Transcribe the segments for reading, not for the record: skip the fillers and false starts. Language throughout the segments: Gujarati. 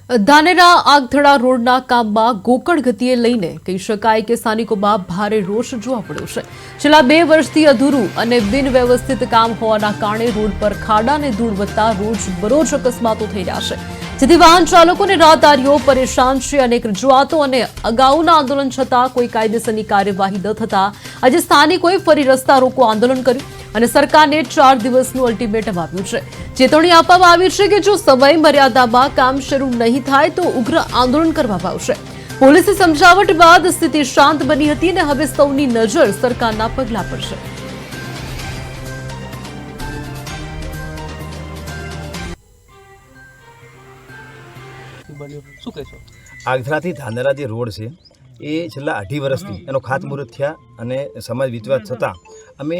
ધાનેરા આગથડા રોડના કામમાં ગોકળ ગતિએ લઈને કહી શકાય કે સ્થાનિકોમાં ભારે રોષ જોવા મળ્યો છે। છેલ્લા 2 વર્ષથી અધૂરું અને બિનવ્યવસ્થિત કામ હોવાના કારણે રોડ પર ખાડા અને ધૂળ વધતા રોજબરોજ અકસ્માતો થઈ રહ્યા છે, જેથી વાહન ચાલકો અને રાહદારીઓ પરેશાન છે। અનેક રજૂઆતો અને અગાઉના આંદોલન છતાં કોઈ કાયદેસરની કાર્યવાહી ન થતા આજે સ્થાનિકોએ ફરી રસ્તા રોકો આંદોલન કર્યું અને સરકારને 4 દિવસનું અલ્ટિમેટમ આપ્યું છે। ચેતવણી આપવામાં આવી છે કે જો સમય મર્યાદામાં કામ શરૂ નહીં થાય તો ઉગ્ર આંદોલન કરવામાં આવશે। પોલીસે સમજાવટ બાદ સ્થિતિ શાંત બની હતી અને હવે સૌની નજર સરકારના પગલાં પર છે। આગથડાથી ધાનેરા જે રોડ છે એ છેલ્લા 2.5 વર્ષથી એનો ખાતમુહૂર્ત થયા અને સમય વીતવા છતાં અમે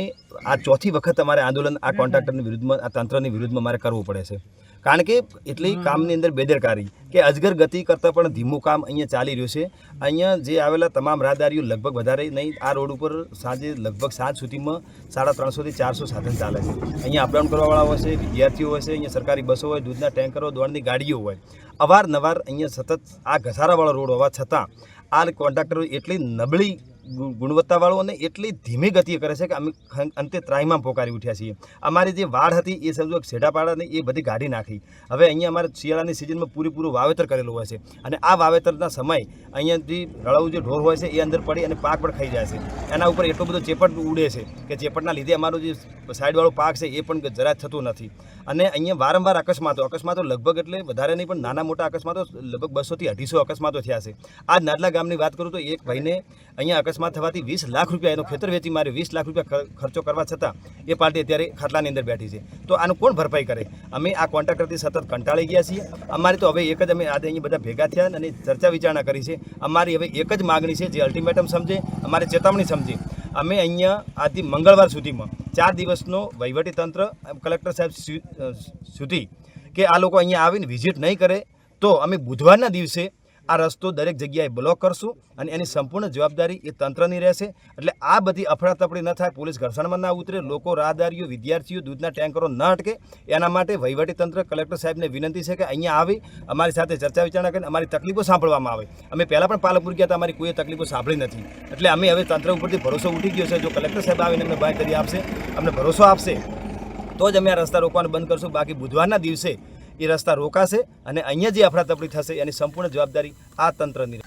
આ ચોથી વખત અમારે આંદોલન આ કોન્ટ્રાક્ટરની વિરુદ્ધમાં, આ તંત્રની વિરુદ્ધમાં અમારે કરવું પડે છે, કારણ કે એટલી કામની અંદર બેદરકારી કે અજગર ગતિ કરતાં પણ ધીમું કામ અહીંયા ચાલી રહ્યું છે। અહીંયા જે આવેલા તમામ રાહદારીઓ લગભગ વધારે નહીં, આ રોડ ઉપર સાંજે લગભગ 7 સુધીમાં 350 થી 400 સાધન ચાલે છે। અહીંયા અપડાઉન કરવાવાળા હોય છે, વિદ્યાર્થીઓ હોય છે, અહીંયા સરકારી બસો હોય, દૂધના ટેન્કરો, દોડની ગાડીઓ હોય, અવારનવાર અહીંયા સતત આ ઘસારાવાળો રોડ હોવા છતાં આ કોન્ટ્રાક્ટરો એટલી નબળી ગુણવત્તાવાળો અને એટલી ધીમી ગતિએ કરે છે કે અમે અંતે ત્રાહીમામ પોકારી ઉઠ્યા છીએ। અમારી જે વાડ હતી એ સમજો છેડાપાડાની એ બધી કાઢી નાખી। હવે અહીંયા અમારે શિયાળાની સિઝનમાં પૂરેપૂરું વાવેતર કરેલું હોય છે અને આ વાવેતરના સમય અહીંયાથી રળાવું જે ઢોર હોય છે એ અંદર પડી અને પાક પણ ખાઈ જાય છે। એના ઉપર એટલો બધો ચેપટ ઉડે છે કે ચેપટના લીધે અમારો જે સાઈડવાળો પાક છે એ પણ જરા થતું નથી અને અહીંયા વારંવાર અકસ્માતો લગભગ એટલે વધારે નહીં પણ નાના મોટા અકસ્માતો લગભગ 200 થી 250 અકસ્માતો થયા છે। આ નાદલા ગામની વાત કરું તો એક ભાઈને અહીંયા અકસ્માત થવાથી 20 લાખ રૂપિયા એનો ખેતર વેચી મારે 20 લાખ રૂપિયા ખર્ચો કરવા છતાં એ પાર્ટી અત્યારે ખાટલાની અંદર બેઠી છે। તો આનું કોણ ભરપાઈ કરે? અમે આ કોન્ટ્રાક્ટરથી સતત કંટાળી ગયા છીએ। અમારી તો હવે એક જ અમે આજે અહીંયા બધા ભેગા થયા અને ચર્ચા વિચારણા કરી છે। અમારી હવે એક જ માગણી છે, જે અલ્ટિમેટમ સમજે, અમારી ચેતવણી સમજે। અમે અહીંયા આજથી મંગળવાર સુધીમાં 4 દિવસનો વહીવટીતંત્ર કલેક્ટર સાહેબ સુધી કે આ લોકો અહીંયા આવીને વિઝિટ નહીં કરે તો અમે બુધવારના દિવસે આ રસ્તો દરેક જગ્યાએ બ્લોક કરશું અને એની સંપૂર્ણ જવાબદારી એ તંત્રની રહેશે। એટલે આ બધી અફડાતફડી ન થાય, પોલીસ ઘર્ષણમાં ના ઉતરે, લોકો, રાહદારીઓ, વિદ્યાર્થીઓ, દૂધના ટેન્કરો ન અટકે, એના માટે વહીવટીતંત્ર કલેક્ટર સાહેબને વિનંતી છે કે અહીંયા આવી અમારી સાથે ચર્ચા વિચારણા કરીને અમારી તકલીફો સાંભળવામાં આવે। અમે પહેલાં પણ પાલનપુર ગયા હતા, અમારી કોઈ તકલીફો સાંભળી નથી। એટલે અમે હવે તંત્ર ઉપરથી ભરોસો ઉઠી ગયો છે। જો કલેક્ટર સાહેબ આવીને અમને બાંયધરી આપશે, અમને ભરોસો આપશે તો જ અમે આ રસ્તા રોકવાનું બંધ કરશું। બાકી બુધવારના દિવસે એ રસ્તા રોકાશે અને અહીંયા જે અફડાતફડી થશે એની સંપૂર્ણ જવાબદારી આ તંત્રની।